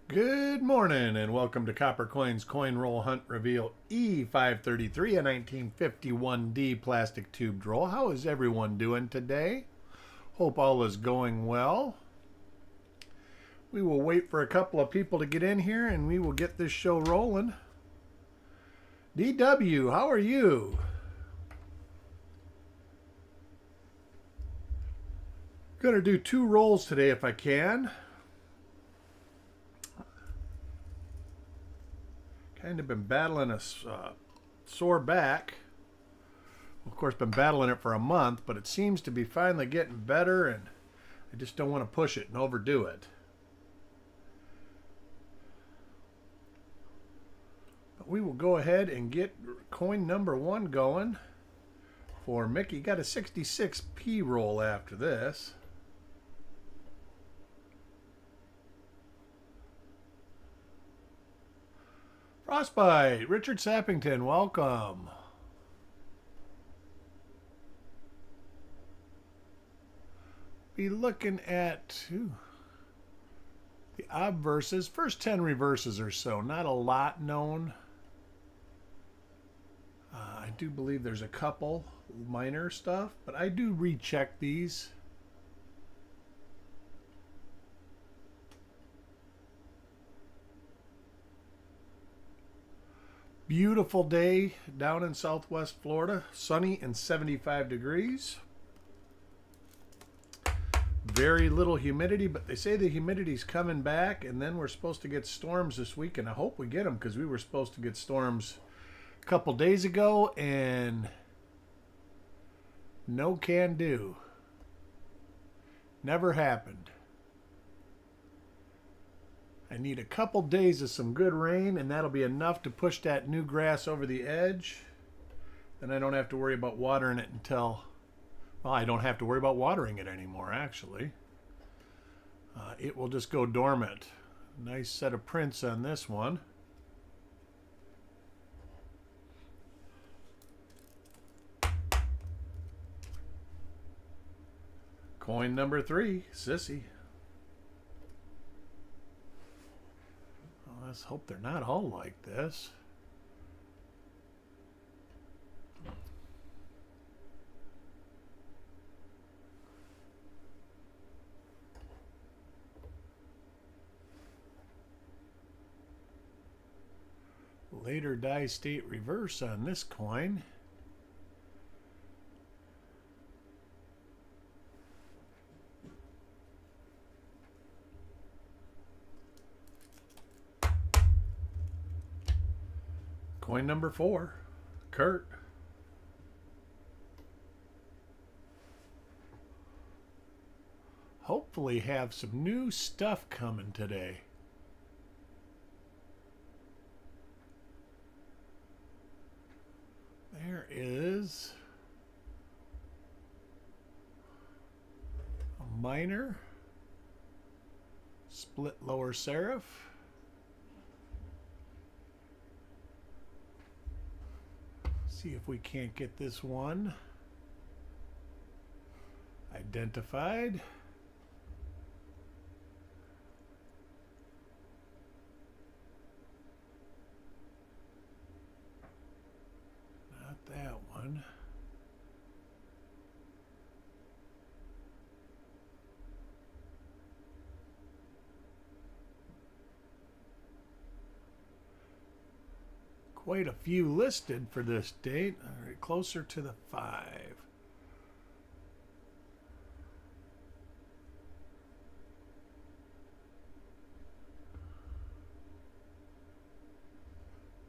Good morning and welcome to Copper Coins Coin Roll Hunt Reveal E533, a 1951D plastic tube roll. How is everyone doing today? Hope all is going well. We will wait for a couple of people to get in here and we will get this show rolling. DW, how are you? Gonna do 2 rolls today if I can. Kind of been battling a sore back. Of course, been battling it for a month, but it seems to be finally getting better, and I just don't want to push it and overdo it. But we will go ahead and get coin number 1 going for Mickey. Got a 66p roll after this. Frostbite, Richard Sappington, welcome. Be looking at the obverses, first 10 reverses or so. Not a lot known. I do believe there's a couple minor stuff, but I do recheck these. Beautiful day down in Southwest Florida, sunny and 75 degrees. Very little humidity, but they say the humidity's coming back, and then we're supposed to get storms this week, and I hope we get them because we were supposed to get storms a couple days ago, and no can do. Never happened. I need a couple days of some good rain, and that'll be enough to push that new grass over the edge. Then I don't have to worry about watering it until, well, I don't have to worry about watering it anymore, actually. It will just go dormant. Nice set of prints on this one. Coin number 3, Sissy. Let's hope they're not all like this. Later die state reverse on this coin. Coin number 4, Kurt. Hopefully have some new stuff coming today. There is a minor split lower serif. See if we can't get this one identified. Not that one. Quite a few listed for this date. All right, closer to the 5.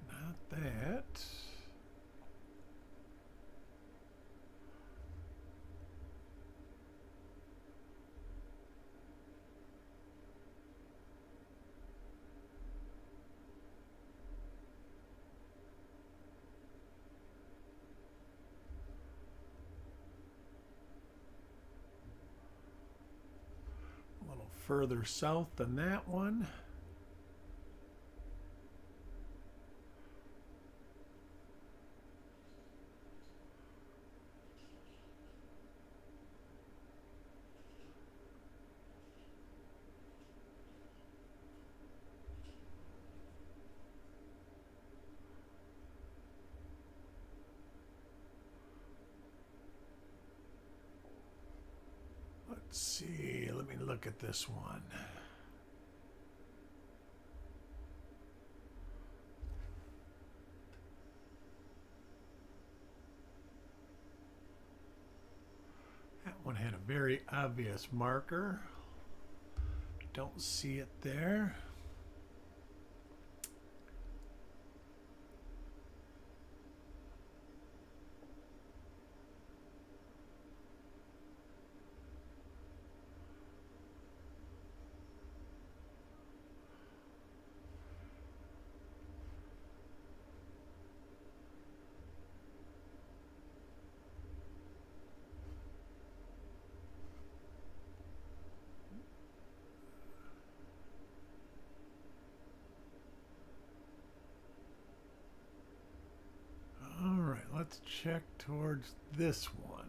Not that. Further south than that one. Let's see. Let me look at this one. That one had a very obvious marker. Don't see it there. Let's check towards this one.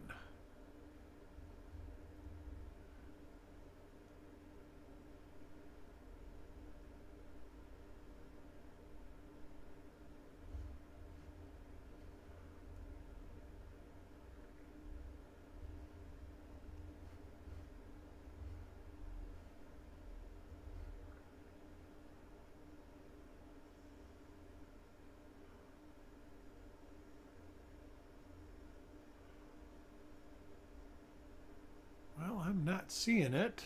Well, I'm not seeing it.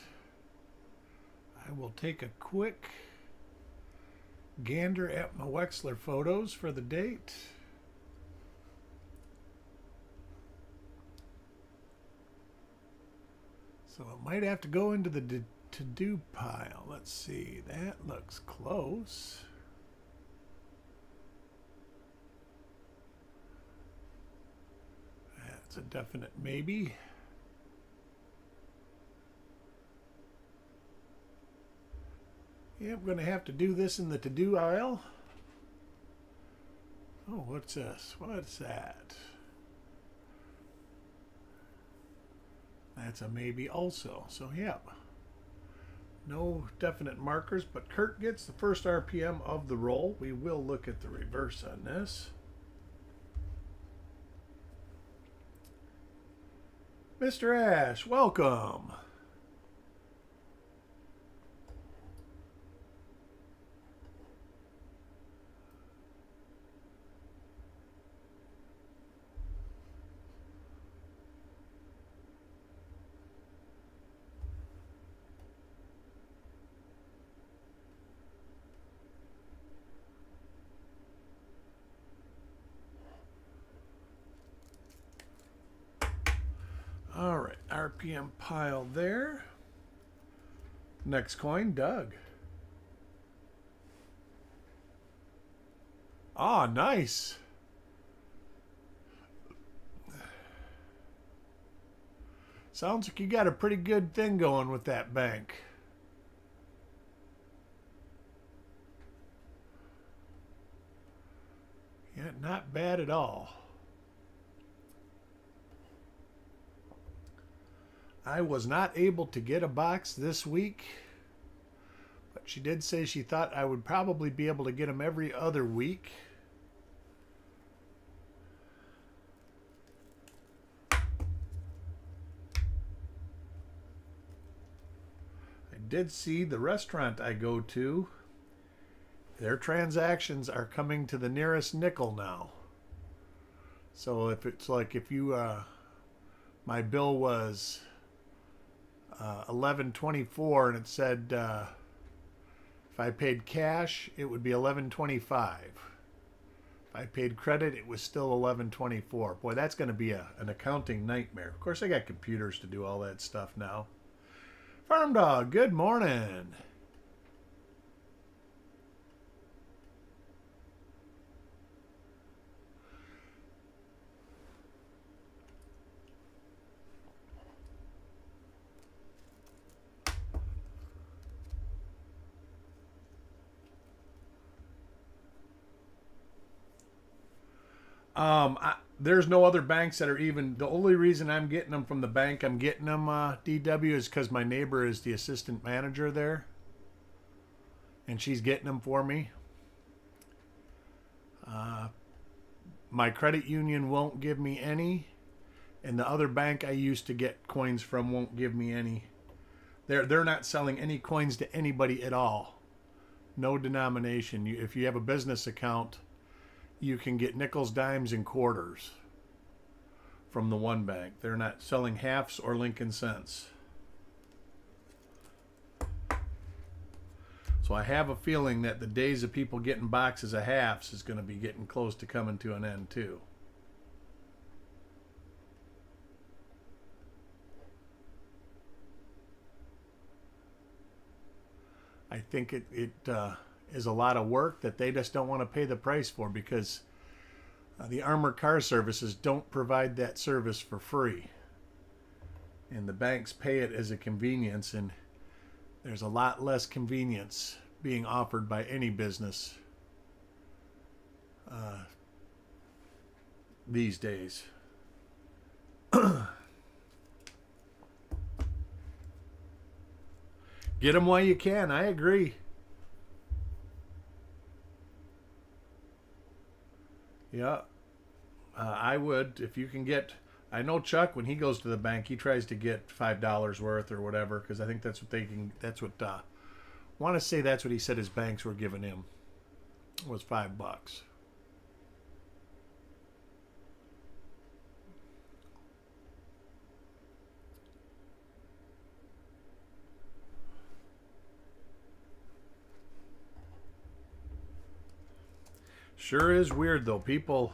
I will take a quick gander at my Wexler photos for the date. So it might have to go into the to-do pile. Let's see. That looks close. That's a definite maybe. Yeah, I'm going to have to do this in the to-do aisle. Oh, what's this? What's that? That's a maybe also. So, yeah. No definite markers, but Kurt gets the first RPM of the roll. We will look at the reverse on this. Mr. Ash, welcome. All right, RPM pile there. Next coin, Doug. Ah, nice. Sounds like you got a pretty good thing going with that bank. Yeah, not bad at all. I was not able to get a box this week, but she did say she thought I would probably be able to get them every other week. I did see the restaurant I go to, their transactions are coming to the nearest nickel now. So if it's like if you, my bill was $11.24 and it said if I paid cash it would be $11.25. If I paid credit it was still $11.24. Boy, that's going to be an accounting nightmare. Of course I got computers to do all that stuff now. Farm Dog, good morning. There's no other banks that are even. The only reason I'm getting them from the bank I'm getting them, DW, is because my neighbor is the assistant manager there, and she's getting them for me. My credit union won't give me any, And the other bank I used to get coins from won't give me any. They're not selling any coins to anybody at all. No denomination. If you have a business account, you can get nickels, dimes, and quarters from the one bank. They're not selling halves or Lincoln cents. So I have a feeling that the days of people getting boxes of halves is going to be getting close to coming to an end too. I think it is a lot of work that they just don't want to pay the price for, because the armored car services don't provide that service for free. And the banks pay it as a convenience, and there's a lot less convenience being offered by any business these days. Get them while you can. I agree. Yeah, I would, if you can get. I know Chuck, when he goes to the bank, he tries to get $5 worth or whatever, because I think that's what they can. That's what. Want to say that's what he said his banks were giving him, was $5. Sure is weird though. People,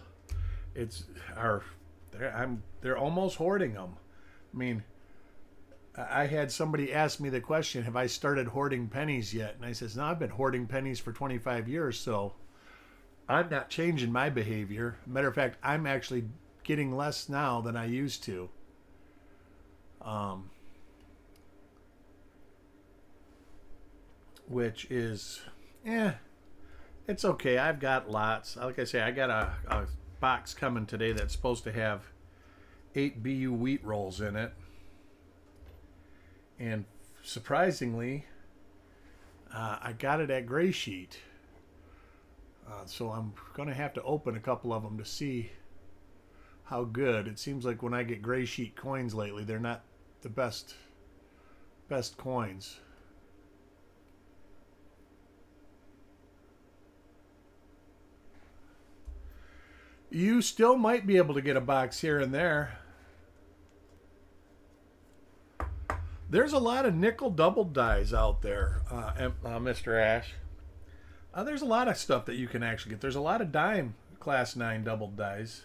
they're almost hoarding them. I mean, I had somebody ask me the question, have I started hoarding pennies yet? And I says, no, I've been hoarding pennies for 25 years, so I'm not changing my behavior. Matter of fact, I'm actually getting less now than I used to. Which is, it's okay. I've got lots. Like I say, I got a box coming today that's supposed to have 8 BU wheat rolls in it. And surprisingly, I got it at Gray Sheet. So I'm going to have to open a couple of them to see how good. It seems like when I get Gray Sheet coins lately, they're not the best coins. You still might be able to get a box here and there. There's a lot of nickel double dies out there, Mr. Ash. There's a lot of stuff that you can actually get. There's a lot of dime class 9 double dies.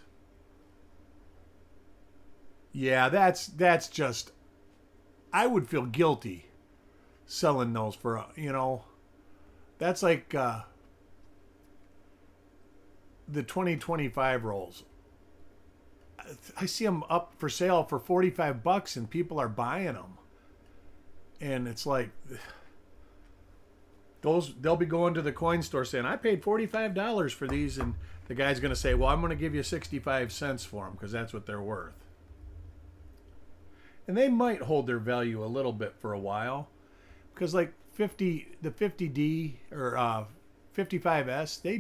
Yeah, that's just, I would feel guilty selling those for, that's like the 2025 rolls. I see them up for sale for $45 and people are buying them. And it's like, they'll be going to the coin store saying, I paid $45 for these, and the guy's going to say, well, I'm going to give you 65 cents for them because that's what they're worth. And they might hold their value a little bit for a while, because like the 50D or 55S, they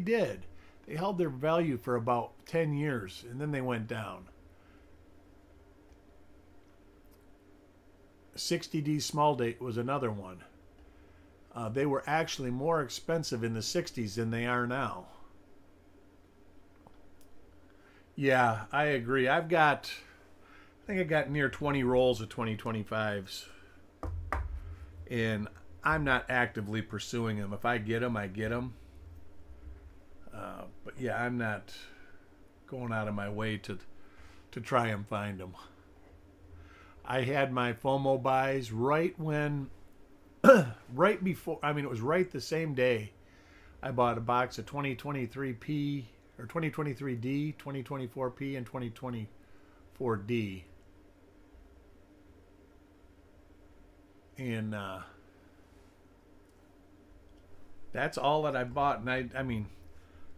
held their value for about 10 years and then they went down. 60D small date was another one. They were actually more expensive in the 60s than they are now. Yeah, I agree. I think I got near 20 rolls of 2025s. And I'm not actively pursuing them. If I get them, I get them. But yeah, I'm not going out of my way to try and find them. I had my FOMO buys right when, right before, it was right the same day I bought a box of 2023P or 2023D, 2024P, and 2024D. And that's all that I bought. And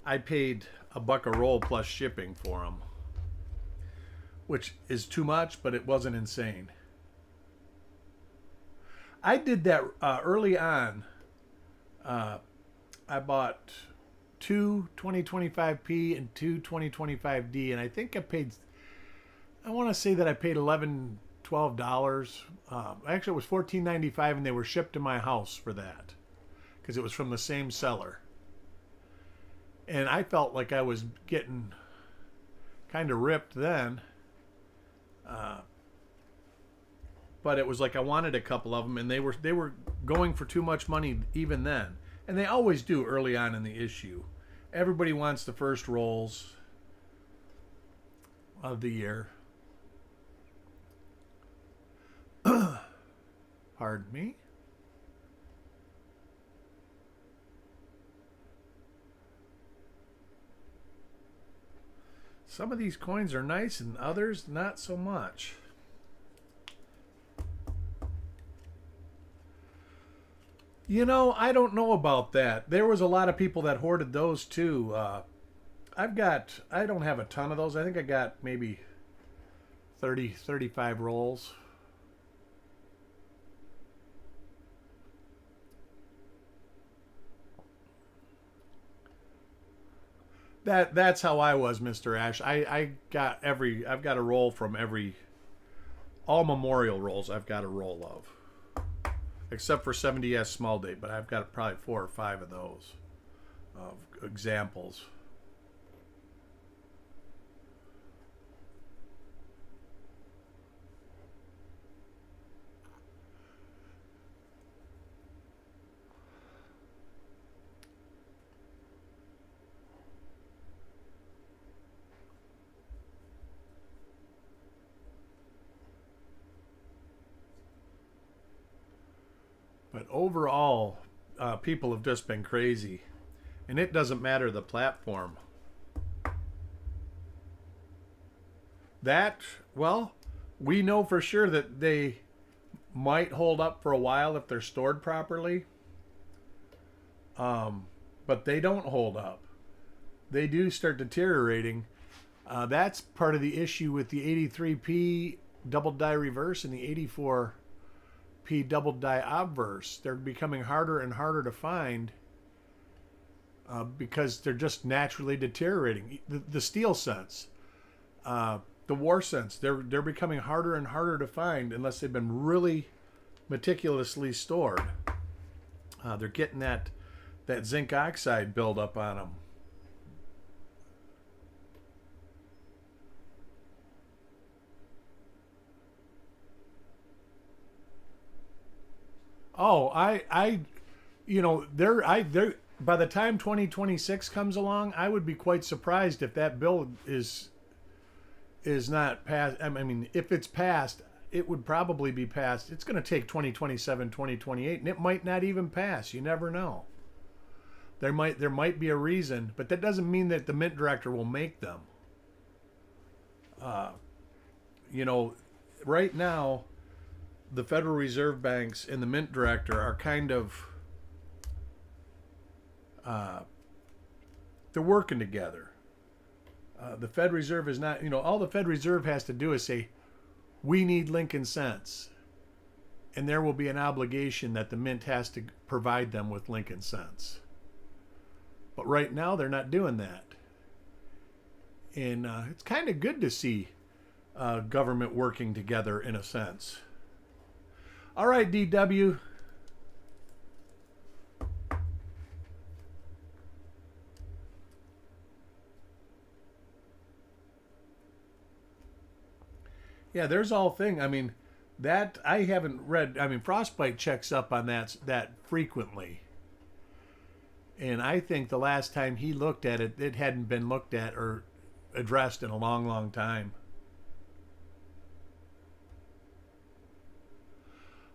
I paid $1 a roll plus shipping for them, which is too much, but it wasn't insane. I did that early on. I bought 2 2025P and 2 2025D, and I think I paid I want to say that I paid $11, $12. Actually, it was $14.95, and they were shipped to my house for that because it was from the same seller. And I felt like I was getting kind of ripped then. But it was like I wanted a couple of them, and they were going for too much money even then. And they always do early on in the issue. Everybody wants the first rolls of the year. Pardon me. Some of these coins are nice and others not so much. You know, I don't know about that. There was a lot of people that hoarded those too. I don't have a ton of those. I think I got maybe 30, 35 rolls. That's how I was, Mr. Ash. I've got a roll from all memorial rolls I've got a roll of. Except for 70S small date, but I've got probably 4 or 5 of those examples. But overall, people have just been crazy. And it doesn't matter the platform. Well, we know for sure that they might hold up for a while if they're stored properly. But they don't hold up. They do start deteriorating. That's part of the issue with the 83P double die reverse and the 84P double die obverse. They're becoming harder and harder to find because they're just naturally deteriorating. The steel sense, the war sense, they're becoming harder and harder to find unless they've been really meticulously stored. They're getting that zinc oxide buildup on them. Oh, they're by the time 2026 comes along, I would be quite surprised if that bill is not passed. I mean, if it's passed, it would probably be passed. It's going to take 2027, 2028, and it might not even pass. You never know. There might be a reason, but that doesn't mean that the mint director will make them. Right now, the Federal Reserve banks and the mint director are kind of they're working together. The Fed Reserve is not, all the Fed Reserve has to do is say, we need Lincoln cents. And there will be an obligation that the mint has to provide them with Lincoln cents. But right now, they're not doing that. And it's kind of good to see government working together in a sense. All right, DW. Yeah, there's all thing. I mean, that I haven't read. I mean, Frostbite checks up on that frequently. And I think the last time he looked at it, it hadn't been looked at or addressed in a long, long time.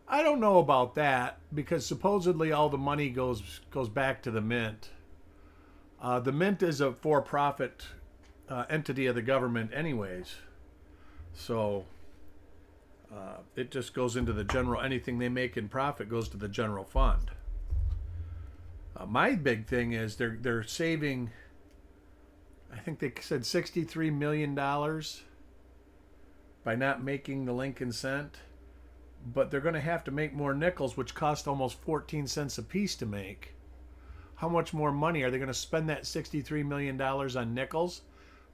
I don't know about that because supposedly all the money goes back to the mint. The mint is a for-profit entity of the government anyways. So it just goes into the general, anything they make in profit goes to the general fund. My big thing is they're saving, I think they said $63 million by not making the Lincoln cent. But they're going to have to make more nickels, which cost almost 14 cents a piece to make. How much more money? Are they going to spend that $63 million on nickels?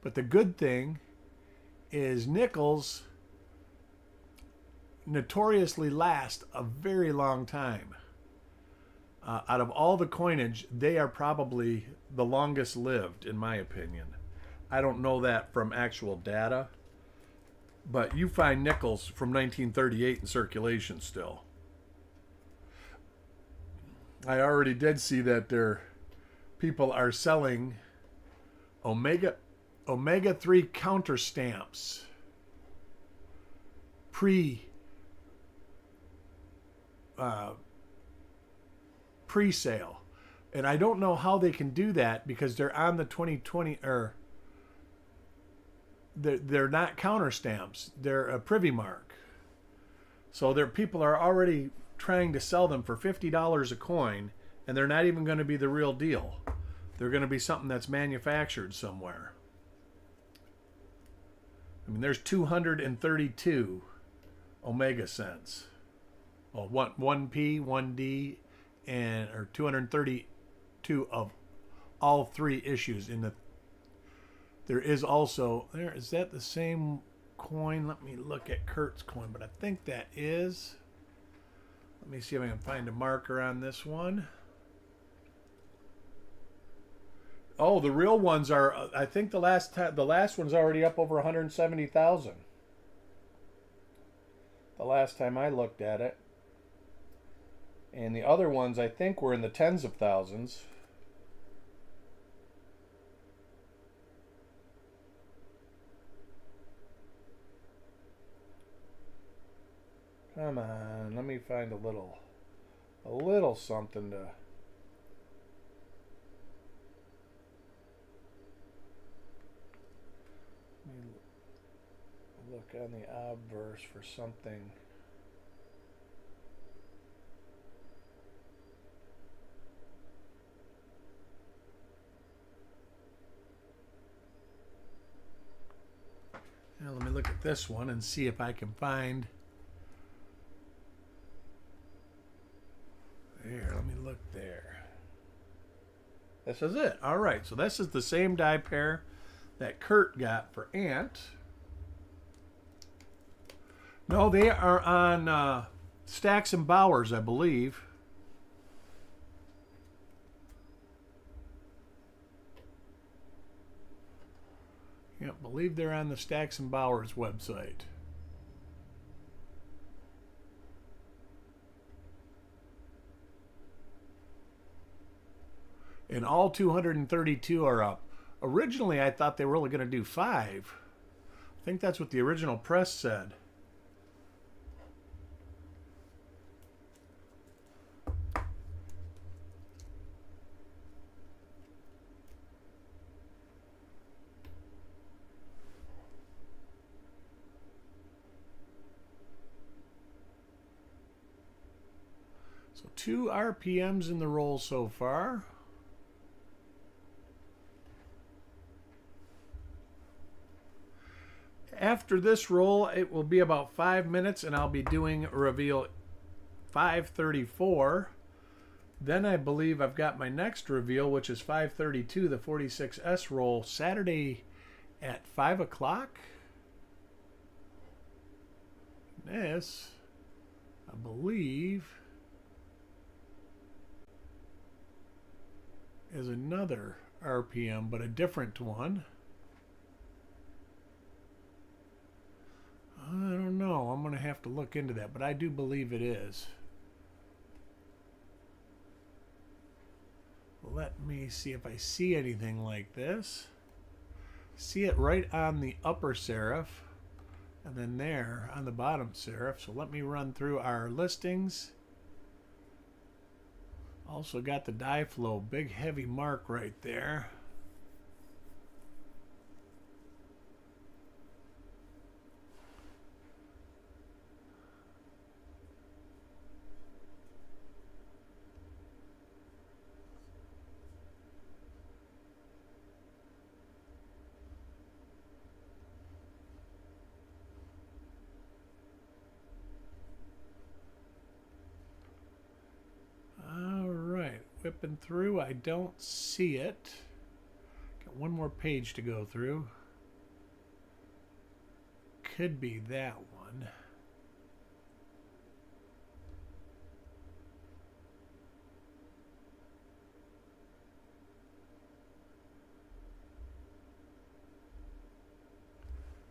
But the good thing is nickels notoriously last a very long time. Out of all the coinage, they are probably the longest lived, in my opinion. I don't know that from actual data, but you find nickels from 1938 in circulation still. I already did see that people are selling omega 3 counter stamps pre-sale, and I don't know how they can do that because they're on the 2020, or they're not counter stamps, they're a privy mark, so people are already trying to sell them for $50 a coin, and they're not even going to be the real deal. They're going to be something that's manufactured somewhere. I mean, there's 232 omega cents. Well, 1P, 1D, or 232 of all three issues in the. There is also there. Is that the same coin? Let me look at Kurt's coin, but I think that is. Let me see if I can find a marker on this one. Oh, the real ones are. I think the last one's already up over 170,000. The last time I looked at it, and the other ones I think were in the tens of thousands. Come on, let me find a little something to. Look on the obverse for something. Now let me look at this one and see if I can find. There, let me look there. This is it. All right, so this is the same die pair that Kurt got for Ant. No, they are on Stacks and Bowers, I believe. Yeah, I believe they're on the Stacks and Bowers website. And all 232 are up. Originally, I thought they were only going to do 5. I think that's what the original press said. So 2 RPMs in the roll so far. After this roll, it will be about 5 minutes, and I'll be doing reveal 534. Then I believe I've got my next reveal, which is 532, the 46S roll, Saturday at 5 o'clock. This, I believe, is another RPM, but a different one. I don't know. I'm going to have to look into that, but I do believe it is. Let me see if I see anything like this. See it right on the upper serif, and then there on the bottom serif. So let me run through our listings. Also got the die flow, big heavy mark right there. Whipping through, I don't see it. Got one more page to go through. could be that one.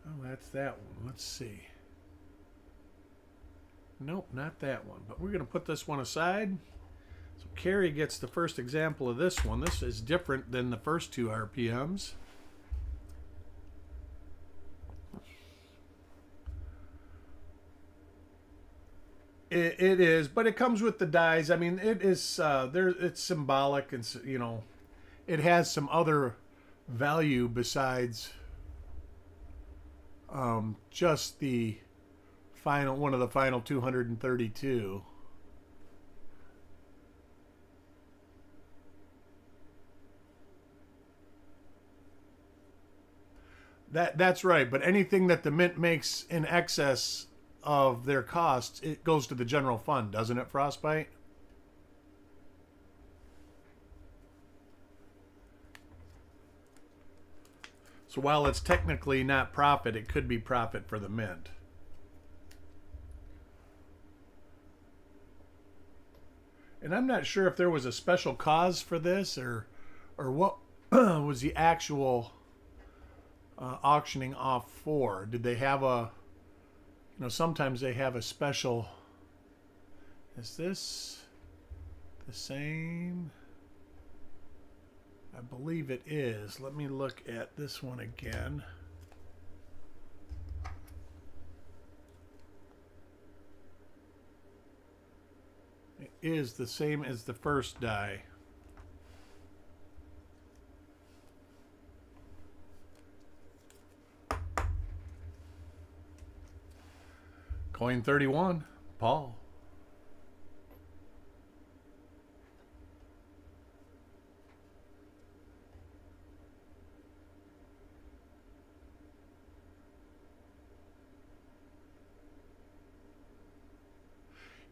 Oh, that's that one. Let's see. Nope, not that one. But we're going to put this one aside. So Carrie gets the first example of this one. This is different than the first two RPMs. It is, but it comes with the dies. I mean, it is there. It's symbolic, and you know, it has some other value besides just the final one of the final 232. That's right. But anything that the mint makes in excess of their costs, it goes to the general fund, doesn't it, Frostbite? So while it's technically not profit, it could be profit for the mint. And I'm not sure if there was a special cause for this or what was the actual auctioning off for. Did they have a, you know, sometimes they have a special. Is this the same? I believe it is. Let me look at this one again. It is the same as the first die. Coin 31, Paul.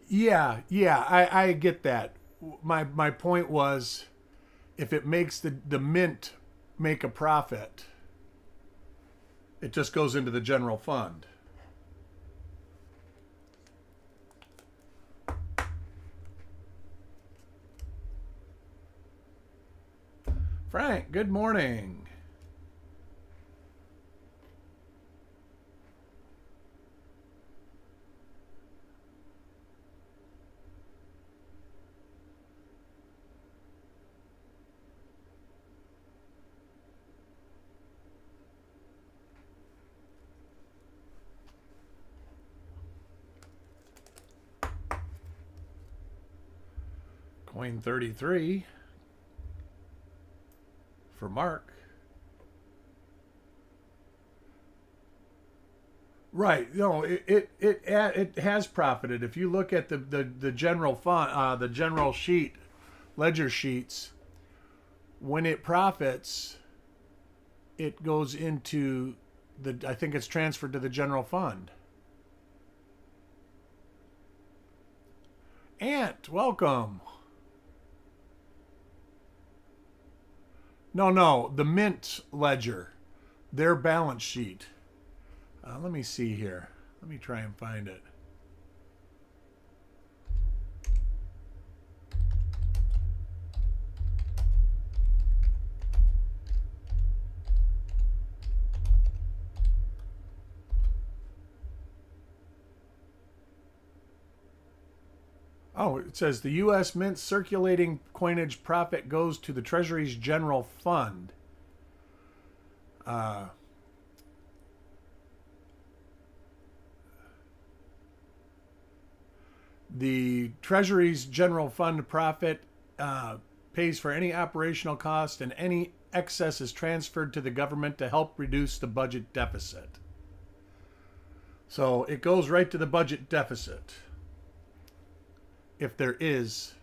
Yeah, I get that. My point was, if it makes the mint make a profit, it just goes into the general fund. Frank, good morning. Coin 33 for Mark. Right. No, it has profited. If you look at the general fund, the general sheet, ledger sheets, when it profits, it goes into I think it's transferred to the general fund. Ant, welcome. No, the mint ledger, their balance sheet. Let me see here. Let me try and find it. Oh, it says the U.S. Mint circulating coinage profit goes to the Treasury's General Fund. The Treasury's General Fund profit pays for any operational cost, and any excess is transferred to the government to help reduce the budget deficit. So it goes right to the budget deficit. If there is.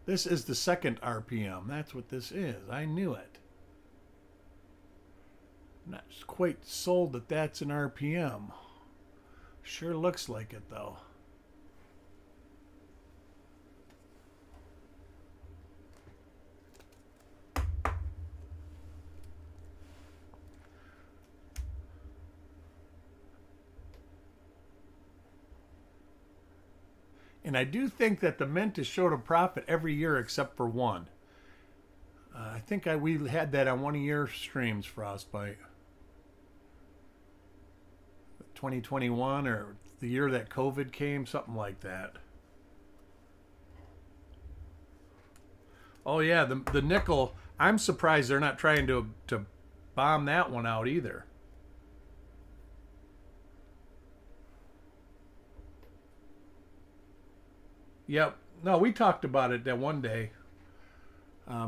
This is the second RPM. That's what this is. I knew it. I'm not quite sold that that's an RPM. Sure looks like it, though. And I do think that the mint has showed a profit every year except for one. I think we had that on one of your streams, Frostbite. 2021 or the year that COVID came, something like that. Oh yeah, the nickel. I'm surprised they're not trying to bomb that one out either. Yep. No, we talked about it that one day.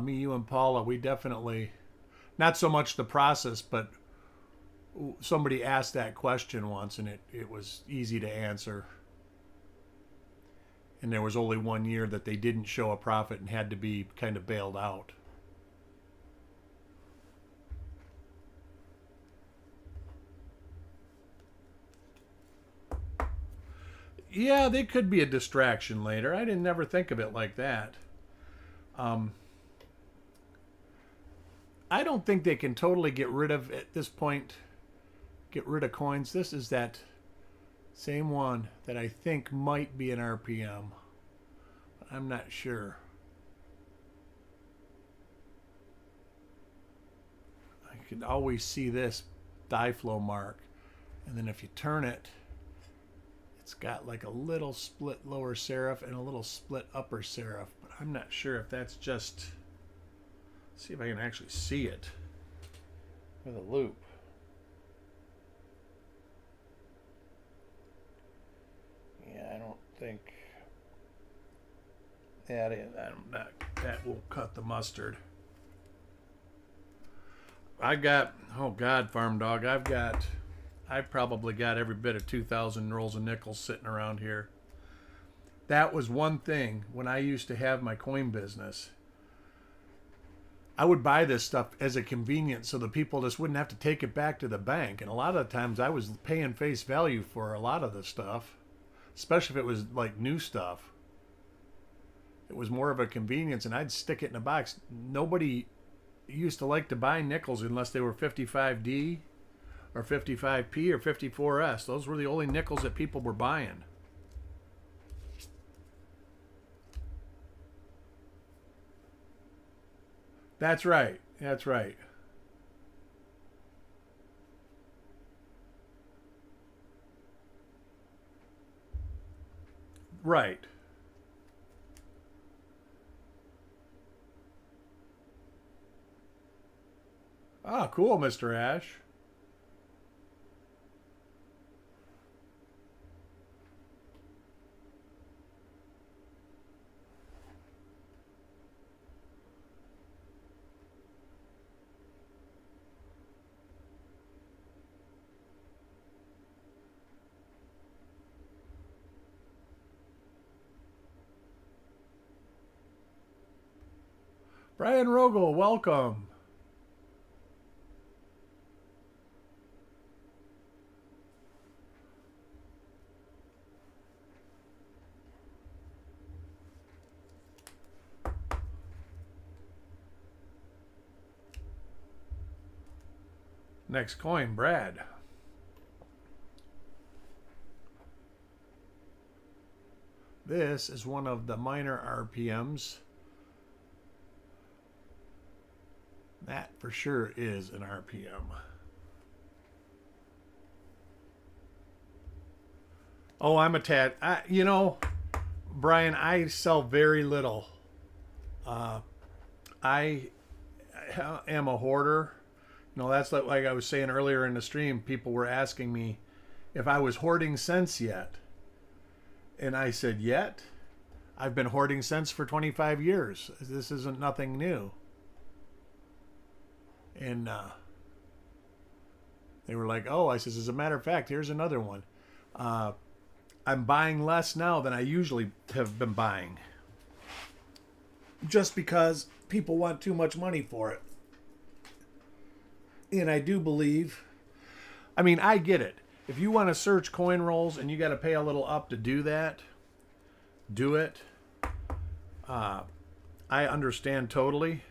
Me, you, and Paula. We definitely, not so much the process, but somebody asked that question once, and it was easy to answer. And there was only one year that they didn't show a profit and had to be kind of bailed out. Yeah, they could be a distraction later. I didn't never think of it like that. Um, I don't think they can totally get rid of, at this point, get rid of coins. This is that same one that I think might be an RPM. I'm not sure. I can always see this die flow mark. And then if you turn it, it's got like a little split lower serif and a little split upper serif. But I'm not sure if that's just... See if I can actually see it with a loop. Yeah, I don't think that will cut the mustard. I've got, oh God, Farm Dog, I've probably got every bit of 2,000 rolls of nickels sitting around here. That was one thing when I used to have my coin business. I would buy this stuff as a convenience so the people just wouldn't have to take it back to the bank. And a lot of times I was paying face value for a lot of the stuff, especially if it was like new stuff. It was more of a convenience, and I'd stick it in a box. Nobody used to like to buy nickels unless they were 55D or 55P or 54S. Those were the only nickels that people were buying. That's right. That's right. Right. Ah, cool, Mr. Ash. Brian Rogel, welcome. Next coin, Brad. This is one of the minor RPMs. That for sure is an RPM. Oh, I'm a tad. You know, Brian, I sell very little. I am a hoarder. You know, that's like I was saying earlier in the stream. People were asking me if I was hoarding cents yet. And I said, yet? I've been hoarding cents for 25 years. This isn't nothing new. And they were like, oh, I says, as a matter of fact, here's another one. I'm buying less now than I usually have been buying. Just because people want too much money for it. And I do believe, I mean, I get it. If you want to search coin rolls and you got to pay a little up to do that, do it. I understand totally.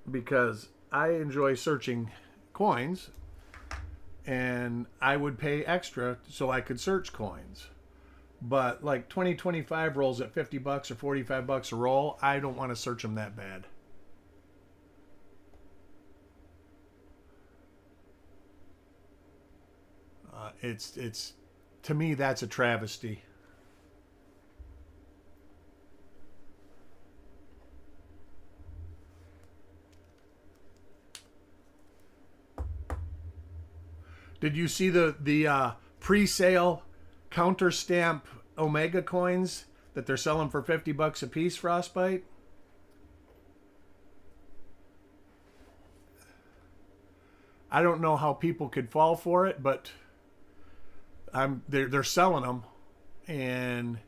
Because I enjoy searching coins. and I would pay extra so I could search coins. But like 2025 rolls at $50 or $45 a roll, I don't want to search them that bad. It's to me, that's a travesty. Did you see the pre-sale counter stamp Omega coins that they're selling for $50 a piece, Frostbite? I don't know how people could fall for it, but they're selling them, and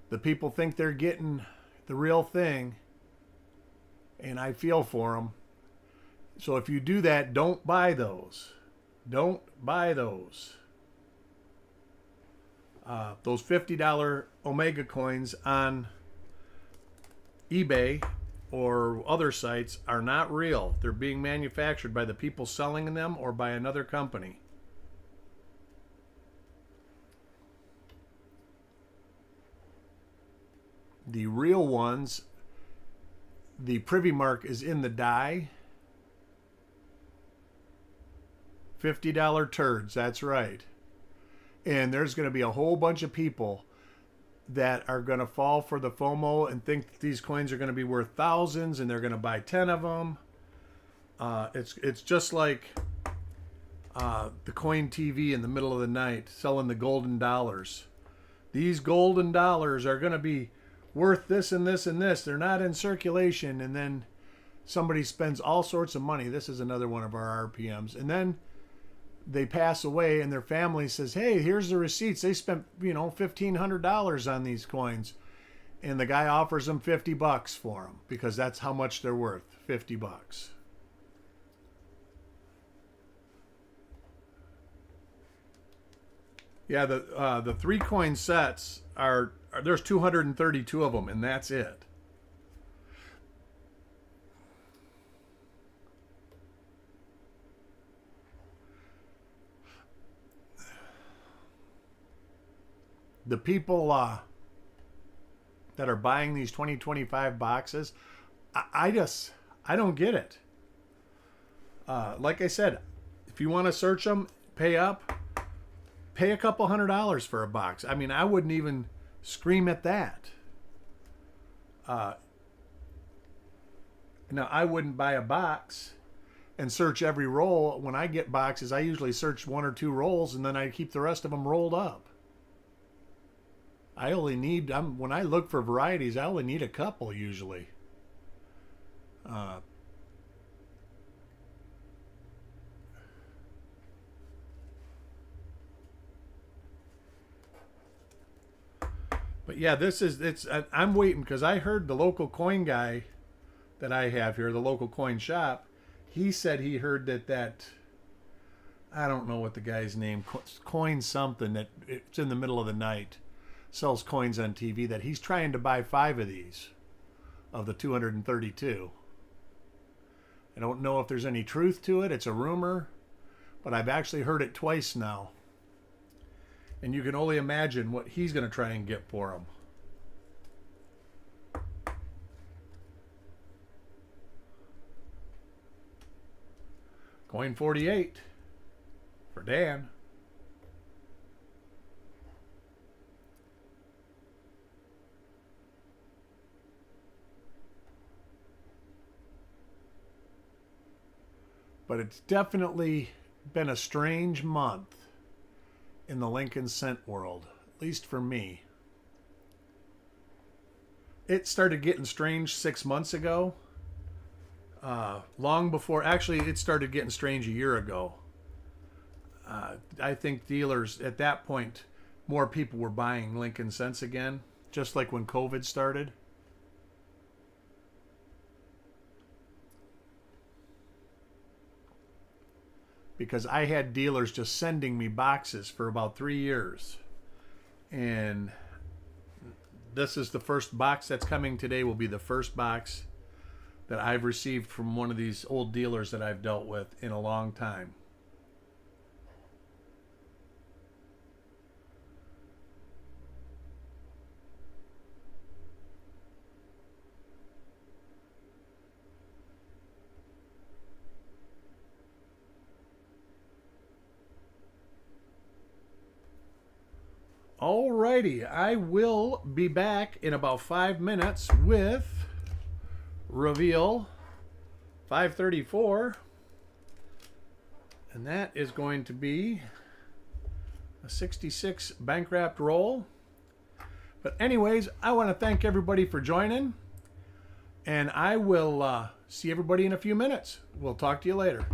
the people think they're getting the real thing, and I feel for them. So if you do that, don't buy those. Don't buy those. Those $50 Omega coins on eBay or other sites are not real. They're being manufactured by the people selling them or by another company. The real ones, the privy mark is in the die. $50 turds, that's right. And there's going to be a whole bunch of people that are going to fall for the FOMO and think that these coins are going to be worth thousands, and they're going to buy 10 of them. It's just like the coin TV in the middle of the night selling the golden dollars. These golden dollars are going to be worth this and this and this. They're not in circulation, and then somebody spends all sorts of money. This is another one of our RPMs. And then they pass away and their family says, hey, here's the receipts. They spent, $1,500 on these coins. And the guy offers them $50 for them because that's how much they're worth, $50. Yeah, the 3-coin sets are there's 232 of them, and that's it. The people that are buying these 2025 boxes, I don't get it. Like I said, if you want to search them, pay up. Pay a couple $100 for a box. I mean, I wouldn't even scream at that. Now, I wouldn't buy a box and search every roll. When I get boxes, I usually search 1 or 2 rolls, and then I keep the rest of them rolled up. I only need, when I look for varieties, I only need a couple usually. But yeah, I'm waiting because I heard the local coin guy that I have here, the local coin shop, he said he heard that I don't know what the guy's name, coin something, that it's in the middle of the night, sells coins on TV, that he's trying to buy 5 of these of the 232. I don't know if there's any truth to it. It's a rumor, but I've actually heard it twice now. And you can only imagine what he's going to try and get for them. Coin 48 for Dan. But it's definitely been a strange month in the Lincoln cent world, at least for me. It started getting strange 6 months ago. Long before, actually, it started getting strange a year ago. I think dealers, at that point, more people were buying Lincoln cents again, just like when COVID started. Because I had dealers just sending me boxes for about 3 years. And this is the first box that's coming today, will be the first box that I've received from one of these old dealers that I've dealt with in a long time. Alrighty, I will be back in about 5 minutes with reveal 534, and that is going to be a 66 bank wrapped roll. But anyways, I want to thank everybody for joining, and I will see everybody in a few minutes. We'll talk to you later.